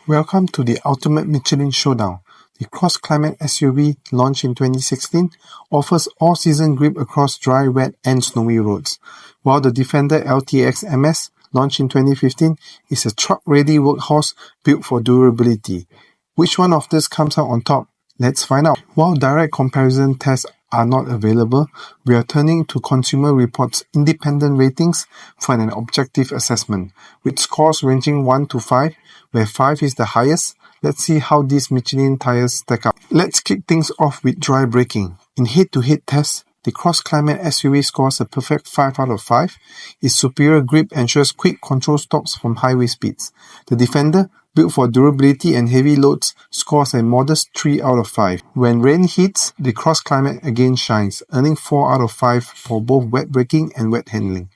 Welcome to the ultimate Michelin showdown. The CrossClimate SUV, launched in 2016, offers all-season grip across dry, wet and snowy roads, while the Defender LTX MS, launched in 2015, is a truck-ready workhorse built for durability. Which one of these comes out on top? Let's find out. While direct comparison tests are not available, we are turning to Consumer Reports' independent ratings for an objective assessment, with scores ranging 1 to 5, where 5 is the highest. Let's see how these Michelin tires stack up. Let's kick things off with dry braking. In head-to-head tests, the CrossClimate SUV scores a perfect 5 out of 5. Its superior grip ensures quick control stops from highway speeds. The Defender, built for durability and heavy loads, scores a modest 3 out of 5. When rain hits, the CrossClimate again shines, earning 4 out of 5 for both wet braking and wet handling.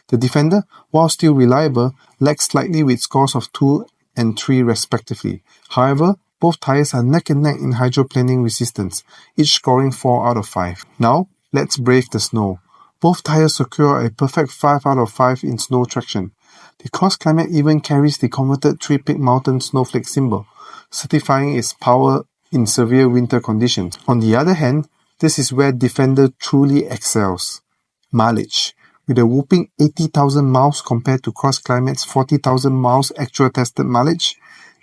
The Defender, while still reliable, lags slightly with scores of 2 and 3 respectively. However, both tires are neck and neck in hydroplaning resistance, each scoring 4 out of 5. Now, let's brave the snow. Both tires secure a perfect 5 out of 5 in snow traction. The CrossClimate even carries the converted 3-peak mountain snowflake symbol, certifying its power in severe winter conditions. On the other hand, this is where Defender truly excels. Mileage. With a whopping 80,000 miles compared to CrossClimate's 40,000 miles actual tested mileage,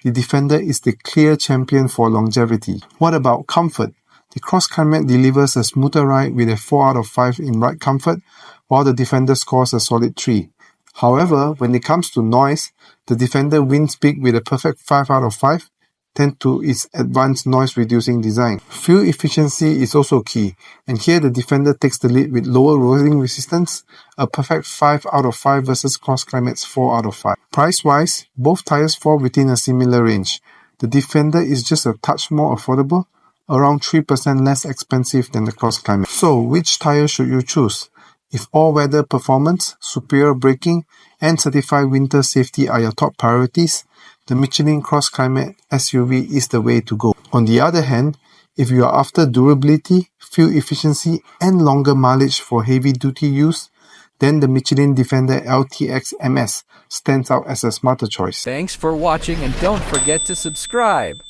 the Defender is the clear champion for longevity. What about comfort? The CrossClimate delivers a smoother ride with a 4 out of 5 in ride comfort, while the Defender scores a solid 3. However, when it comes to noise, the Defender wins big with a perfect 5 out of 5, thanks to its advanced noise-reducing design. Fuel efficiency is also key, and here the Defender takes the lead with lower rolling resistance, a perfect 5 out of 5 versus CrossClimate's 4 out of 5. Price-wise, both tires fall within a similar range. The Defender is just a touch more affordable, around 3% less expensive than the CrossClimate. So, which tire should you choose? If all-weather performance, superior braking, and certified winter safety are your top priorities, the Michelin CrossClimate SUV is the way to go. On the other hand, if you are after durability, fuel efficiency, and longer mileage for heavy-duty use, then the Michelin Defender LTX MS stands out as a smarter choice. Thanks for watching, and don't forget to subscribe.